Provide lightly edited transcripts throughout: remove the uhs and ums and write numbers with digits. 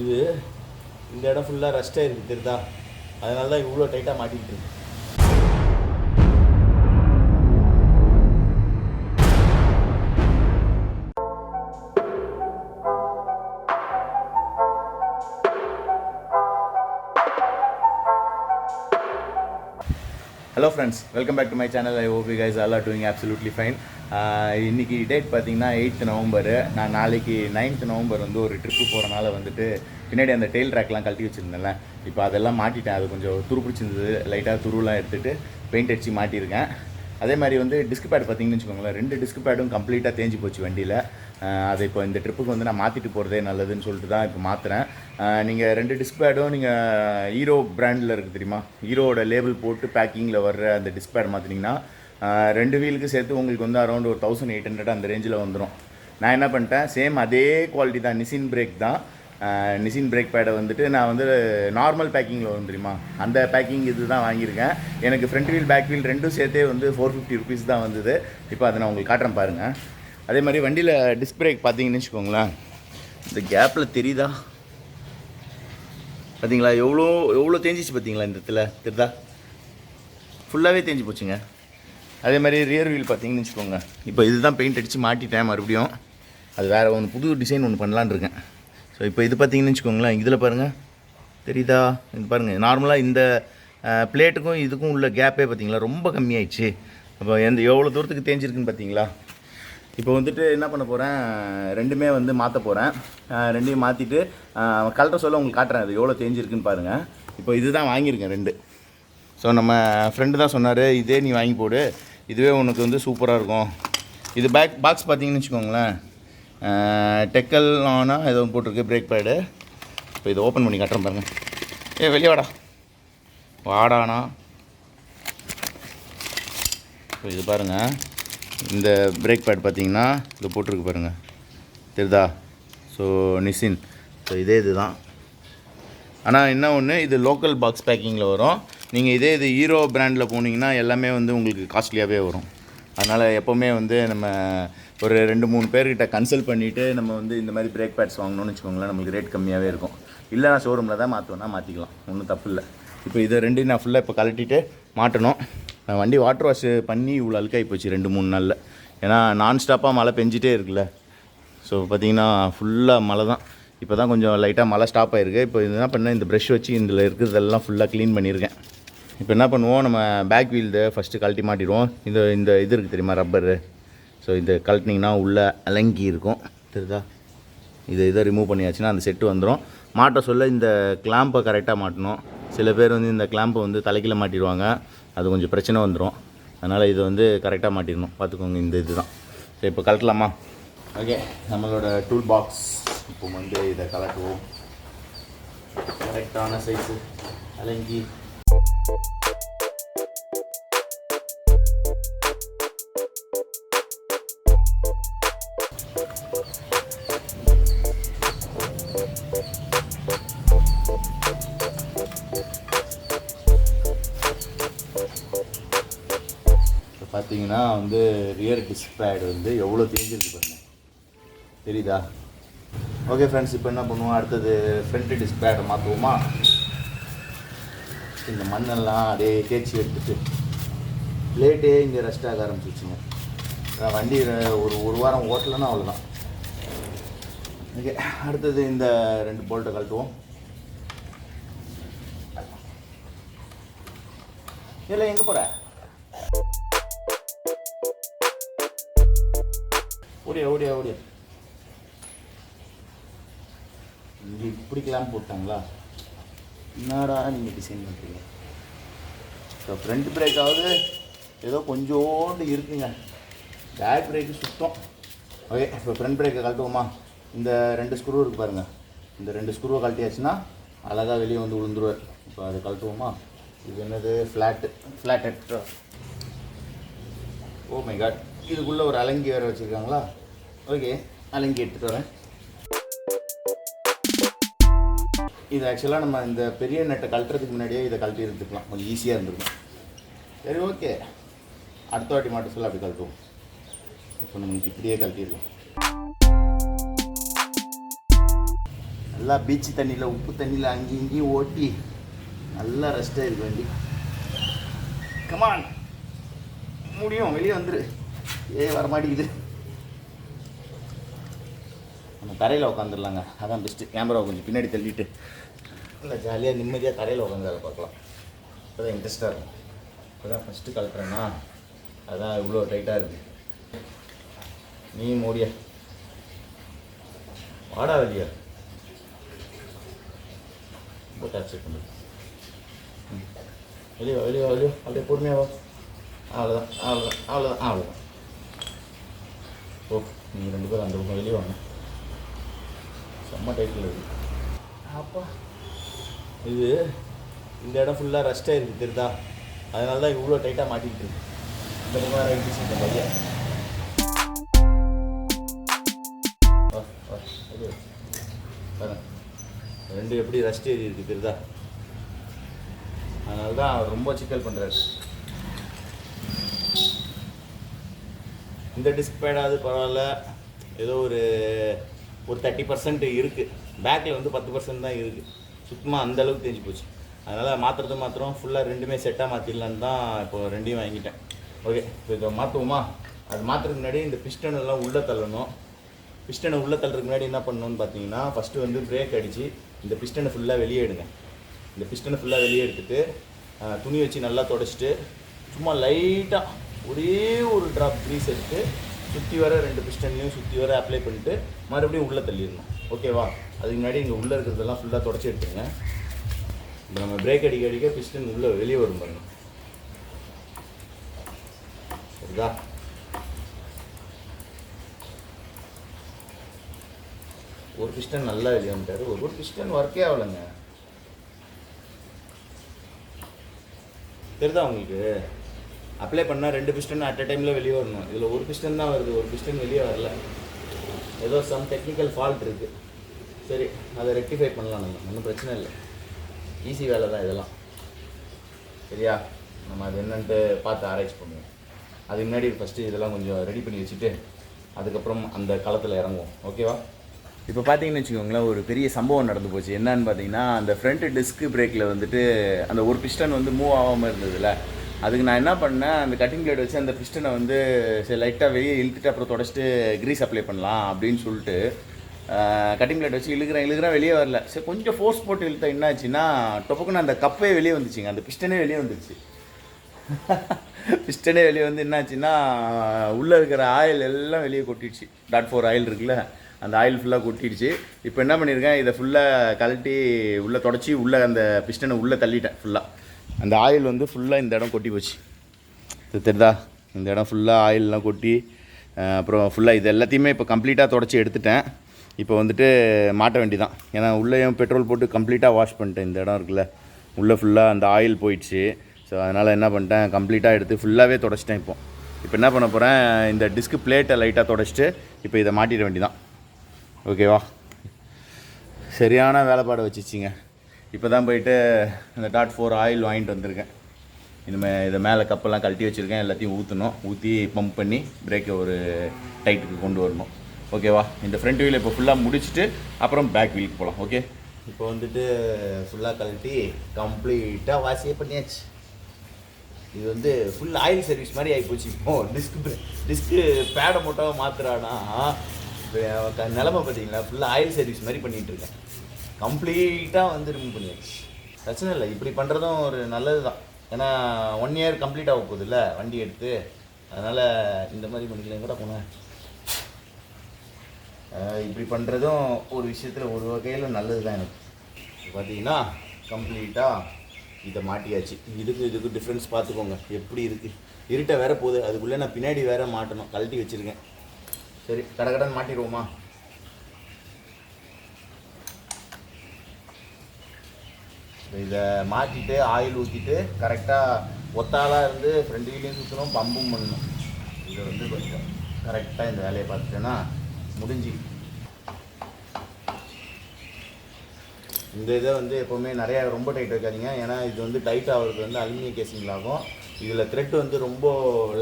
இது இந்த இடம் ஃபுல்லாக ரஸ்ட்டாக இருக்குது தெரியுதா, அதனால தான் இவ்வளோ டைட்டாக மாட்டிக்கிட்டு இருக்கு. Hello friends, welcome back to my channel. I hope you guys all are doing absolutely fine. இன்றைக்கி டேட் பார்த்தீங்கன்னா 8th நவம்பர். நான் நாளைக்கு 9th நவம்பர் வந்து ஒரு ட்ரிப்பு போகிறனால வந்துட்டு பின்னாடி அந்த டெயில் ட்ராக்லாம் கழட்டி வச்சுருந்தேன்ல, இப்போ அதெல்லாம் மாட்டிட்டேன். அது கொஞ்சம் துரு பிடிச்சிருந்தது, லைட்டாக துருலாம் எடுத்துகிட்டு பெயிண்ட் அடித்து மாட்டியிருக்கேன். அதே மாதிரி வந்து டிஸ்க் பேட் பார்த்தீங்கன்னு வச்சுக்கோங்களேன், 2 டிஸ்க் பேடும் கம்ப்ளீட்டாக தேஞ்சு போச்சு வண்டியில். அதை இப்போ இந்த ட்ரிப்புக்கு வந்து நான் மாற்றிட்டு போகிறதே நல்லதுன்னு சொல்லிட்டு தான் இப்போ மாற்றுறேன். நீங்கள் 2 டிஸ்க் பேடும் நீங்கள் ஹீரோ பிராண்டில் இருக்குது தெரியுமா, ஹீரோவோட லேபிள் போட்டு பேக்கிங்கில் வர்ற அந்த டிஸ்க் பேட் மாற்றினீங்கன்னா 2 வீலுக்கு சேர்த்து உங்களுக்கு வந்து அரௌண்ட் ஒரு 1800 அந்த ரேஞ்சில் வந்துடும். நான் என்ன பண்ணிட்டேன், சேம் அதே குவாலிட்டி தான், நிசின் பிரேக் தான். நிசின் பிரேக் பேடை வந்துட்டு நான் வந்து நார்மல் பேக்கிங்கில் வரும் தெரியுமா, அந்த பேக்கிங் இது தான் வாங்கியிருக்கேன். எனக்கு ஃப்ரண்ட் வீல் பேக் வீல் ரெண்டும் சேர்த்தே வந்து 450 ருபீஸ் தான் வந்தது. இப்போ அதை நான் உங்களுக்கு காட்டுறேன் பாருங்கள். அதே மாதிரி வண்டியில் டிஸ்க் பிரேக் பார்த்தீங்கன்னு வச்சுக்கோங்களேன், இந்த கேப்பில் தெரியுதா பார்த்தீங்களா, எவ்வளோ தேஞ்சிச்சு பார்த்தீங்களா, இந்த இடத்துல தெரியுதா, ஃபுல்லாகவே தேஞ்சு போச்சுங்க. அதே மாதிரி ரியர் வீல் பார்த்தீங்கன்னு வச்சுக்கோங்க, இப்போ இதுதான் பெயிண்ட் அடித்து மாட்டிட்டேன் மறுபடியும். அது வேறு ஒன்று புது டிசைன் ஒன்று பண்ணலான்னு இருக்கேன். ஸோ இப்போ இது பார்த்தீங்கன்னு வச்சுக்கோங்களேன், இதில் பாருங்கள் தெரியுதா, இது பாருங்கள், நார்மலாக இந்த பிளேட்டுக்கும் இதுக்கும் உள்ள கேப்பே பார்த்தீங்களா ரொம்ப கம்மியாயிடுச்சு. அப்போ எவ்வளோ தூரத்துக்கு தேஞ்சிருக்குன்னு பார்த்தீங்களா. இப்போ வந்துட்டு என்ன பண்ண போகிறேன், ரெண்டுமே வந்து மாற்ற போகிறேன். ரெண்டையும் மாற்றிட்டு கலரை சொல்ல உங்களுக்கு காட்டுறேன் அது எவ்வளோ தேஞ்சிருக்குன்னு பாருங்கள். இப்போ இது தான் வாங்கியிருக்கேன் 2. ஸோ நம்ம ஃப்ரெண்டு தான் சொன்னார், இதே நீ வாங்கி போடு, இதுவே உனக்கு வந்து சூப்பராக இருக்கும். இது பாக்ஸ் பார்த்தீங்கன்னு வச்சுக்கோங்களேன், டெக்கல் ஆனால் ஏதோ ஒன்று போட்டிருக்கு பிரேக் பேடு. இப்போ இதை ஓப்பன் பண்ணி காட்டுறேன் பாருங்கள். வெளியே வாடாண்ணா. இப்போ இது பாருங்கள், இந்த பிரேக் பேட் பார்த்தீங்கன்னா இது போட்டிருக்கு பாருங்கள், தெரியுதா. ஸோ நிசின், ஸோ இதே இது தான். ஆனால் என்ன ஒன்று, இது லோக்கல் பாக்ஸ் பேக்கிங்கில் வரும். நீங்கள் இது ஹீரோ பிராண்டில் போனீங்கன்னா எல்லாமே வந்து உங்களுக்கு காஸ்ட்லியாகவே வரும். அதனால் எப்போவுமே வந்து நம்ம ஒரு 2-3 பேர்கிட்ட கன்சல்ட் பண்ணிவிட்டு நம்ம வந்து இந்த மாதிரி பிரேக் பேட்ஸ் வாங்கணும்னு வச்சுக்கோங்களேன், நம்மளுக்கு ரேட் கம்மியாகவே இருக்கும். இல்லை நான் ஷோரூமில் தான் மாற்றுவேன்னா மாற்றிக்கலாம், ஒன்றும் தப்பு இல்லை. இப்போ இதை 2 நான் ஃபுல்லாக இப்போ கழட்டிட்டு மாட்டணும். நான் வண்டி வாட்டர் வாஷ் பண்ணி இவ்வளோ அழுக்காகி போச்சு 2-3 நாளில். ஏன்னா நான் ஸ்டாப்பாக மழை பெஞ்சிட்டே இருக்குல்ல. ஸோ பார்த்திங்கன்னா ஃபுல்லாக மழை தான். இப்போ தான் கொஞ்சம் லைட்டாக மழை ஸ்டாப் ஆகிருக்கு. இப்போ இது என்ன பண்ணேன், இந்த ப்ரெஷ் வச்சு இதில் இருக்கிறதெல்லாம் ஃபுல்லாக க்ளீன் பண்ணியிருக்கேன். இப்போ என்ன பண்ணுவோம், நம்ம பேக் வீல்டு ஃபஸ்ட்டு கழட்டி மாட்டிடுவோம். இந்த இது இருக்குது தெரியுமா, ரப்பரு. ஸோ இதை கழட்டினீங்கன்னா உள்ளே அலங்கி இருக்கும் தெரியுதா. இதை ரிமூவ் பண்ணியாச்சுன்னா அந்த செட்டு வந்துடும். மாட்ட சொல்ல இந்த கிளாம்பை கரெக்டாக மாட்டணும். சில பேர் வந்து இந்த கிளாம்பை வந்து தலைக்கீழ மாட்டிடுவாங்க, அது கொஞ்சம் பிரச்சனை வந்துடும். அதனால் இதை வந்து கரெக்டாக மாட்டிடணும், பார்த்துக்கோங்க. இந்த இது தான். சரி இப்போ கழட்டலாமா. ஓகே, நம்மளோட டூல் பாக்ஸ் இப்போ வந்து இதை கலட்டுவோம். கரெக்டான சைஸு அலங்கி பார்த்தீங்கன்னா வந்து ரியர் டிஸ்க் பேட் வந்து எவ்வளோ தேஞ்சிருக்கு பாருங்கள், தெரியுதா. ஓகே ஃப்ரெண்ட்ஸ், இப்போ என்ன பண்ணுவோம், அடுத்தது ஃப்ரண்ட் டிஸ்க் பேடை மாற்றுவோமா. இந்த மண்ணெல்லாம் அப்படியே தேய்ச்சி எடுத்துட்டு பிளேட்டே இங்கே ரெஸ்ட் ஆக ஆரம்பிச்சிச்சுங்க. வண்டி ஒரு வாரம் ஓட்டலைன்னா அவ்வளோதான். ஓகே, அடுத்தது இந்த 2 போல்ட்டை கழட்டுவோம். இல்லை எங்கே போகிற, ஓடியா இங்கே இப்படி கிளாம்ப் போட்டாங்களா, என்னடா நீங்கள் டிசைன் பண்ணுறீங்க. ஸோ ஃப்ரண்ட் பிரேக்காவது ஏதோ கொஞ்சோண்டு இருக்குங்க, பேக் பிரேக்கு சுத்தம். ஓகே, இப்போ ஃப்ரண்ட் பிரேக்கை கழட்டுவோமா. இந்த 2 ஸ்க்ரூ இருக்குது பாருங்கள், இந்த 2 ஸ்க்ரூவை கழட்டியாச்சுன்னா அழகாக வெளியே வந்து விழுந்துருவார். இப்போ அதை கழட்டுவோமா. இது என்னது, ஃப்ளாட். ஓ மை காட், இதுக்குள்ளே ஒரு அலங்கி வேறு வச்சுருக்காங்களா. ஓகே, அலங்கி எடுத்துகிட்டு வரேன். இது ஆக்சுவலாக நம்ம இந்த பெரிய நெட்டை கழட்டுறதுக்கு முன்னாடியே இதை கழட்டி எடுத்துக்கலாம், கொஞ்சம் ஈஸியாக இருந்திருக்கும். சரி ஓகே, அடுத்த வாட்டி மாட்ட சொல்ல அப்படி கழட்டுவோம். இப்போ நமக்கு இப்படியே கழட்டிடலாம். நல்லா பீச் தண்ணியில் உப்பு தண்ணியில் அங்கேயும் இங்கேயும் ஓட்டி நல்லா ரெஸ்ட்டாக இருக்க வண்டி. கமான், முடியும், வெளியே வந்துரு. வரமாட்டேங்குது. நம்ம தரையில் உட்காந்துடலாங்க, அதான் பெஸ்ட்டு. கேமராவை கொஞ்சம் பின்னாடி தள்ளிட்டு நல்லா ஜாலியாக நிம்மதியாக தரையில் உட்காந்து அதை பார்க்கலாம். அப்போதான் இன்ட்ரெஸ்ட்டாக இருக்கும். இப்போ தான் ஃபஸ்ட்டு கலட்டுறேன்னா அதுதான் இவ்வளோ டைட்டாக இருக்குது. நீ மூடியா வாடா வெளியா ரொம்ப டார்ச்சர் பண்ணுது. வெளியே வெளியே வெளியே அப்படியே பொறுமையாக வா. அவ்வளோதான் அவ்வளோதான் அவ்வளோதான் அவ்வளோதான். ஓ, நீங்கள் 2 பேரும் அந்த பக்கம் வெளியே வாங்க. செம்ம டைட்டில் இருக்குது. அப்பா, இது இந்த இடம் ஃபுல்லாக ரெஸ்ட்டாக இருக்குது தெரியுதா? அதனால தான் இவ்வளோ டைட்டாக மாட்டிக்கிட்டு இருக்கு. இந்த பக்கம் ரைட்டு இந்த பையன் ரெண்டு எப்படி ரெஸ்ட் ஏறி இருக்குது தெரியுதா? அதனால தான் அவர் ரொம்ப சிக்கல் பண்ணுறாரு. இந்த டிஸ்க் பேடாவது பரவாயில்ல, ஏதோ ஒரு 30% இருக்குது. பேக்கில் வந்து 10% தான் இருக்குது. சுத்தமாக அந்தளவுக்கு தெரிஞ்சு போச்சு. அதனால் மாத்திரம் ஃபுல்லாக ரெண்டுமே செட்டாக மாற்றிடலான்னு தான் இப்போது ரெண்டையும் வாங்கிட்டேன். ஓகே, இப்போ இதை மாற்றுவோமா? அது மாற்றுறதுக்கு முன்னாடி இந்த பிஸ்டனெல்லாம் உள்ளே தள்ளணும். பிஸ்டனை உள்ளே தள்ளுறதுக்கு முன்னாடி என்ன பண்ணணும்னு பார்த்தீங்கன்னா, ஃபஸ்ட்டு வந்து பிரேக் அடித்து இந்த பிஸ்டனை ஃபுல்லாக வெளியே எடுங்க. இந்த பிஸ்டனை ஃபுல்லாக வெளியே எடுத்துகிட்டு துணி வச்சு நல்லா தொடச்சிட்டு சும்மா லைட்டாக ஒரே ஒரு ட்ராப் க்ரீஸ் எடுத்து சுற்றி வர 2 பிஸ்டன்லையும் சுற்றி வர அப்ளை பண்ணிவிட்டு மறுபடியும் உள்ளே தள்ளிடணும். ஓகேவா? அதுக்கு முன்னாடி இங்கே உள்ளே இருக்கிறதெல்லாம் ஃபுல்லாக தொடச்சி எடுத்துங்க. இப்போ நம்ம பிரேக் அடிக்க அடிக்க பிஸ்டன் உள்ளே வெளியே வரும் பாருங்க. சரிதா? ஒரு பிஸ்டன் நல்லா வெளியே வந்துட்டாரு. ஒரு பிஸ்டன் ஒர்க்கே ஆகலைங்க. தெரியுதா உங்களுக்கு? அப்ளை பண்ணால் 2 பிஸ்டன் அட் அ டைமில் வெளியே வரணும். இதில் ஒரு பிஸ்டன் தான் வருது, ஒரு பிஸ்டன் வெளியே வரல. ஏதோ சம் டெக்னிக்கல் ஃபால்ட் இருக்குது. சரி, அதை ரெக்டிஃபை பண்ணலாம். நம்ம ஒன்றும் பிரச்சனை இல்லை, ஈஸி வேலை தான் இதெல்லாம். சரியா? நம்ம அது என்னன்ட்டு பார்த்து ஆராய்ச்சி பண்ணுவோம். அதுக்கு முன்னாடி ஃபஸ்ட்டு இதெல்லாம் கொஞ்சம் ரெடி பண்ணி வச்சுட்டு அதுக்கப்புறம் அந்த களத்தில் இறங்குவோம். ஓகேவா? இப்போ பார்த்தீங்கன்னு வச்சுக்கோங்களேன், ஒரு பெரிய சம்பவம் நடந்து போச்சு. என்னன்னு பார்த்தீங்கன்னா, அந்த ஃப்ரண்ட் டிஸ்க் பிரேக்கில் வந்துட்டு அந்த ஒரு பிஸ்டன் வந்து மூவ் ஆகாமல் இருந்ததுல, அதுக்கு நான் என்ன பண்ணேன், அந்த கட்டிங் பிளேட் வச்சு அந்த பிஸ்டனை வந்து சரி லைட்டாக வெளியே இழுத்துட்டு அப்புறம் தொடச்சிட்டு க்ரீஸ் அப்ளை பண்ணலாம் அப்படின்னு சொல்லிட்டு கட்டிங் பிளேட் வச்சு இழுக்கிறேன் வெளியே வரல. சரி, கொஞ்சம் ஃபோர்ஸ் போட்டு இழுத்தா என்ன ஆச்சுன்னா, டொப்புக்குன்னு அந்த கப்பே வெளியே வந்துச்சுங்க. அந்த பிஸ்டனே வெளியே வந்துச்சு. பிஸ்டனே வெளியே வந்து என்னாச்சுன்னா, உள்ளே இருக்கிற ஆயில் எல்லாம் வெளியே கொட்டிடுச்சு. .4 ஆயில் இருக்குல்ல, அந்த ஆயில் ஃபுல்லாக கொட்டிடுச்சு. இப்போ என்ன பண்ணியிருக்கேன், இதை ஃபுல்லாக கழட்டி உள்ளே தொடச்சி உள்ளே அந்த பிஸ்டனை உள்ளே தள்ளிட்டேன். ஃபுல்லாக அந்த ஆயில் வந்து ஃபுல்லாக இந்த இடம் கொட்டி போச்சு. தெரியுதா? இந்த இடம் ஃபுல்லாக ஆயிலெலாம் கொட்டி அப்புறம் ஃபுல்லாக இது எல்லாத்தையுமே இப்போ கம்ப்ளீட்டாக தொடச்சி எடுத்துட்டேன். இப்போ வந்துட்டு மாட்ட வேண்டிதான். ஏன்னா உள்ளேயும் பெட்ரோல் போட்டு கம்ப்ளீட்டாக வாஷ் பண்ணிட்டேன். இந்த இடம் இருக்குல்ல, உள்ளே ஃபுல்லாக அந்த ஆயில் போயிடுச்சு. ஸோ அதனால் என்ன பண்ணிட்டேன், கம்ப்ளீட்டாக எடுத்து ஃபுல்லாகவே தொடச்சிட்டேன். இப்போ என்ன பண்ண போகிறேன், இந்த டிஸ்க் பிளேட்டை லைட்டாக தொடச்சிட்டு இப்போ இதை மாட்டிட வேண்டிதான். ஓகேவா? சரியான வேலைப்பாடு வச்சிச்சிங்க. இப்போ தான் போயிட்டு இந்த .4 ஆயில் வாங்கிட்டு வந்திருக்கேன். இனிமேல் இதை மேலே கப்பெல்லாம் கழட்டி வச்சுருக்கேன். எல்லாத்தையும் ஊற்றி பம்ப் பண்ணி பிரேக்கை ஒரு டைட்டுக்கு கொண்டு வரணும். ஓகேவா? இந்த ஃப்ரண்ட் வீல் இப்போ ஃபுல்லாக முடிச்சுட்டு அப்புறம் பேக் வீலுக்கு போகலாம். ஓகே, இப்போ வந்துட்டு ஃபுல்லாக கழட்டி கம்ப்ளீட்டாக வாஷே பண்ணியாச்சு. இது வந்து ஃபுல் ஆயில் சர்வீஸ் மாதிரி ஆகிப்போச்சு. இப்போ டிஸ்க்கு பேடை மட்டும் மாற்றுறானா நிலமை பார்த்தீங்களா? ஃபுல்லாக ஆயில் சர்வீஸ் மாதிரி பண்ணிகிட்ருக்கேன். கம்ப்ளீட்டாக வந்து ரிமூவ் பண்ணியாச்சு. பிரச்சனை இல்லை, இப்படி பண்ணுறதும் ஒரு நல்லது தான். ஏன்னா 1 இயர் கம்ப்ளீட் ஆக போகுது இல்லை வண்டி எடுத்து. அதனால் இந்த மாதிரி பண்ணிக்கலாம் கூட போனேன். இப்படி பண்ணுறதும் ஒரு விஷயத்தில் ஒரு வகையில் நல்லது தான் எனக்கு. பார்த்தீங்கன்னா கம்ப்ளீட்டாக இதை மாட்டியாச்சு. இதுக்கு டிஃப்ரென்ஸ் பார்த்துக்கோங்க எப்படி இருக்குது. இருட்ட வேறு போகுது, அதுக்குள்ளே நான் பின்னாடி வேறு மாட்டணும், கழட்டி வச்சுருக்கேன். சரி, கடன் மாட்டிடுவோமா? இதை மாற்றிட்டு ஆயில் ஊற்றிட்டு கரெக்டாக ஒத்தாலாக இருந்து ஃப்ரண்ட் வீலையும் சுற்றணும், பம்பும் பண்ணணும். இதை வந்து கொஞ்சம் கரெக்டாக இந்த வேலையை பார்த்துட்டேன்னா முடிஞ்சு. இந்த இதை வந்து எப்போவுமே நிறையா ரொம்ப டைட் வைக்காதீங்க. ஏன்னா இது வந்து டைட் ஆகிறது வந்து அலுமினியம் கேசிங்கில் ஆகும். இதில் த்ரெட் வந்து ரொம்ப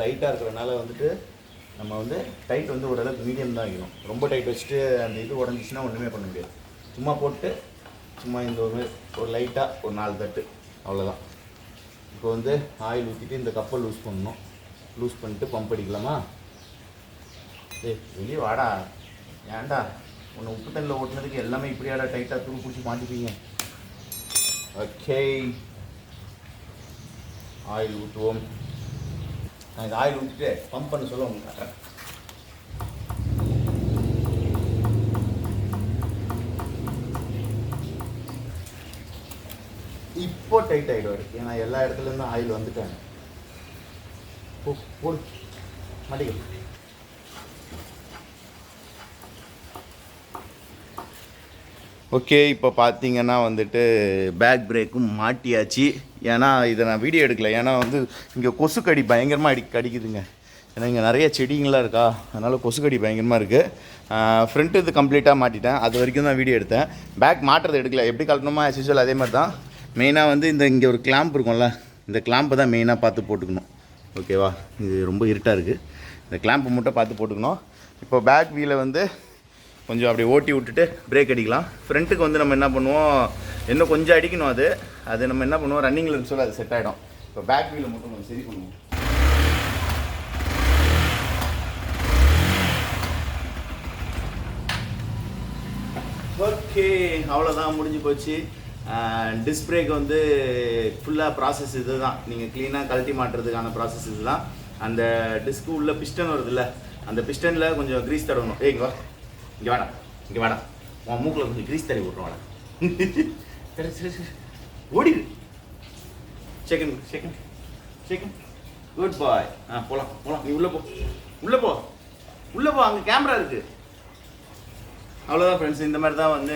லைட்டாக இருக்கிறனால வந்துட்டு நம்ம வந்து டைட் வந்து ஓரளவுக்கு மீடியம் தான் வைக்கணும். ரொம்ப டைட் வச்சுட்டு அந்த இது உடஞ்சிச்சின்னா ஒன்றுமே பண்ண முடியாது. சும்மா போட்டு சும்மா இந்த ஒரு லைட்டாக ஒரு 4 தட்டு அவ்வளோதான். இப்போ வந்து ஆயில் ஊற்றிட்டு இந்த கப்பை லூஸ் பண்ணணும். லூஸ் பண்ணிட்டு பம்ப் அடிக்கலாமா? வெளியே வாடா, ஏன்டா உன்னை உப்பு தண்ணியில் ஓட்டுனதுக்கு எல்லாமே இப்படியாடா டைட்டாக தூள் பிடிச்சி மாட்டிப்பீங்க. ஓகே, ஆயில் ஊற்றுவோம். நான் இந்த ஆயில் ஊற்றிட்டு பம்ப் பண்ண சொல்ல உங்களுக்கு காட்டுறேன். இப்போ டைட் ஆகிடுவார், ஏன்னா எல்லா இடத்துலேருந்தும் ஆயில் வந்துட்டாங்க. போடு மாட்டிக்க. ஓகே, இப்போ பார்த்தீங்கன்னா வந்துட்டு பேக் பிரேக்கும் மாட்டியாச்சு. ஏன்னா இதை நான் வீடியோ எடுக்கல, ஏன்னா வந்து இங்கே கொசுக்கடி பயங்கரமாக கடிக்குதுங்க. ஏன்னா இங்கே நிறைய செடிங்களாம் இருக்கா, அதனால் கொசுக்கடி பயங்கரமாக இருக்குது. ஃப்ரண்ட்டு இது கம்ப்ளீட்டாக மாட்டிட்டேன், அது வரைக்கும் தான் வீடியோ எடுத்தேன். பேக் மாட்டுறது எடுக்கல, எப்படி கலட்டணுமா ஆஸ் யூசுவல் அதே மாதிரி தான். மெயினாக வந்து இங்கே ஒரு கிளாம்ப் இருக்கும்ல, இந்த கிளாம்பை தான் மெயினாக பார்த்து போட்டுக்கணும். ஓகேவா, இது ரொம்ப இருட்டாக இருக்குது, இந்த கிளாம்பை மட்டும் பார்த்து போட்டுக்கணும். இப்போ பேக் வீலை வந்து கொஞ்சம் அப்படியே ஓட்டி விட்டுட்டு பிரேக் அடிக்கலாம். ஃப்ரண்ட்டுக்கு வந்து நம்ம என்ன பண்ணுவோம், இன்னும் கொஞ்சம் அடிக்கணும். அது நம்ம என்ன பண்ணுவோம், ரன்னிங்கில் இருக்கு சொல்ல அது செட் ஆகிடும். இப்போ பேக் வீலை மட்டும் கொஞ்சம் சரி பண்ணுவோம். ஓகே, அவ்வளோதான், முடிஞ்சு போச்சு. டிஸ்க் பிரேக் வந்து ஃபுல்லாக ப்ராசஸ் இது தான். நீங்கள் க்ளீனாக கழட்டி மாட்டுறதுக்கான ப்ராசஸ் இது தான். அந்த டிஸ்க்கு உள்ள பிஸ்டன் வருதுல்ல, அந்த பிஸ்டனில் கொஞ்சம் க்ரீஸ் தடவணும். இங்கே வா, இங்கே வேணாம், இங்கே வேணாம், உன் மூக்கில் கொஞ்சம் க்ரீஸ் தடவி விட்றோம். வேணாம், சரி ஓடிடு. செகண்ட் செகண்ட் செகண்ட் குட் பாய். போகலாம், நீ உள்ளே போ, அங்கே கேமரா இருக்குது. அவ்வளோதான் ஃப்ரெண்ட்ஸ், இந்த மாதிரி தான் வந்து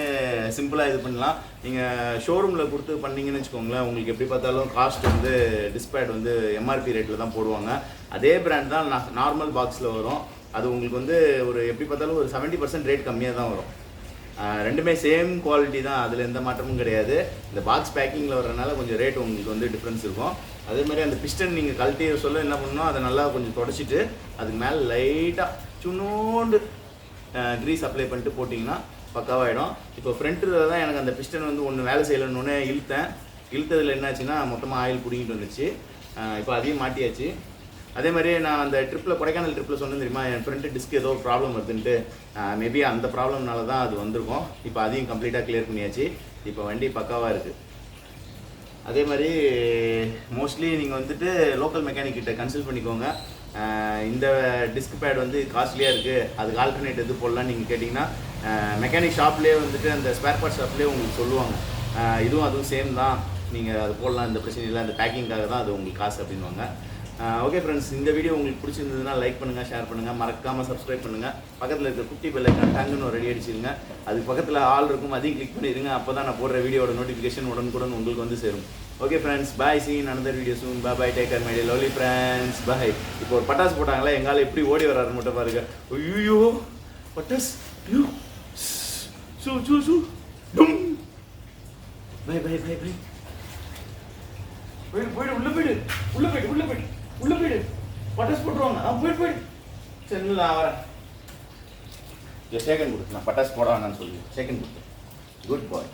சிம்பிளாக இது பண்ணலாம். நீங்கள் ஷோரூமில் கொடுத்து பண்ணிங்கன்னு வச்சுக்கோங்களேன், உங்களுக்கு எப்படி பார்த்தாலும் காஸ்ட் வந்து டிஸ்பேட் வந்து எம்ஆர்பி ரேட்டில் தான் போடுவாங்க. அதே பிராண்ட் தான் நார்மல் பாக்ஸில் வரும். அது உங்களுக்கு வந்து ஒரு எப்படி பார்த்தாலும் ஒரு 70% ரேட் கம்மியாக தான் வரும். ரெண்டுமே சேம் குவாலிட்டி தான், அதில் எந்த மாற்றமும் கிடையாது. இந்த பாக்ஸ் பேக்கிங்கில் வர்றதுனால கொஞ்சம் ரேட் உங்களுக்கு வந்து டிஃப்ரென்ஸ் இருக்கும். அதே மாதிரி அந்த பிஸ்டன் நீங்கள் கழட்டி சொல்ல என்ன பண்ணணும், அதை நல்லா கொஞ்சம் தொடச்சிட்டு அதுக்கு மேலே லைட்டாக சுண்ணோண்டு க்ரீஸ் அப்ளை பண்ணிட்டு போட்டிங்கன்னா பக்காவாகிடும். இப்போ ஃப்ரண்ட்டில் தான் எனக்கு அந்த பிஸ்டன் வந்து ஒன்று வேலை செய்யலைன்னு இழுத்ததில் என்னாச்சுன்னா மொத்தமாக ஆயில் பிடிங்கிட்டு வந்துச்சு. இப்போ அதையும் மாட்டியாச்சு. அதே மாதிரி நான் அந்த கொடைக்கானல் ட்ரிப்பில் சொன்னேன் தெரியுமா, என் ஃப்ரண்ட்டு டிஸ்க் ஏதோ ப்ராப்ளம் வருதுன்ட்டு. மேபி அந்த ப்ராப்ளம்னால தான் அது வந்திருக்கும். இப்போ அதையும் கம்ப்ளீட்டாக கிளியர் பண்ணியாச்சு. இப்போ வண்டி பக்காவாக இருக்குது. அதே மாதிரி மோஸ்ட்லி நீங்கள் வந்துட்டு லோக்கல் மெக்கானிக் கிட்ட கன்சல்ட் பண்ணிக்கோங்க. இந்த டிஸ்க் பேட் வந்து காஸ்ட்லியாக இருக்குது, அதுக்கு ஆல்டர்னேட் எது போடலான்னு நீங்கள் கேட்டிங்கன்னா மெக்கானிக் ஷாப்லேயே வந்துட்டு அந்த ஸ்பேர் பார்ட் ஷாப்லேயே உங்களுக்கு சொல்லுவாங்க. அதுவும் சேம் தான், நீங்கள் அது போடலாம், இந்த பிரச்சனை இல்லை, அந்த பேக்கிங்காக தான் அது உங்களுக்கு காசு அப்படின்வாங்க. ஓகே ஃப்ரெண்ட்ஸ், இந்த வீடியோ உங்களுக்கு பிடிச்சிருந்ததுன்னா லைக் பண்ணுங்கள், ஷேர் பண்ணுங்கள், மறக்காமல் சப்ஸ்கிரைப் பண்ணுங்கள். பக்கத்தில் இருக்க குட்டி பெல் ஐக்கான் டங்குன்னு ரெடி அடிச்சிருங்க. அதுக்கு பக்கத்தில் ஆல் இருக்கும், அதையும் கிளிக் பண்ணிடுங்க. அப்போ தான் நான் போடுற வீடியோட நோட்டிஃபிகேஷன் உடனுக்குடன் உங்களுக்கு வந்து சேரும். Okay friends, bye, sea in another video soon. Bye take care my dear lovely friends. Bye. இப்போ ஒரு பட்டாசு போட்டாங்களே, எங்கால எப்படி ஓடி வராரு மட்டும் பாருங்க. ஐயோ பட்டாஸ், ஐயோ சு டும். பை போயிடு உள்ள போயிடு பட்டாசு போட்டுருவாங்க. போயிடு சரி, நான் வரேன். செகண்ட் கொடுத்து நான் பட்டாசு போட வேணான்னு சொல்லி செகண்ட் கொடுத்து. குட் பாய்.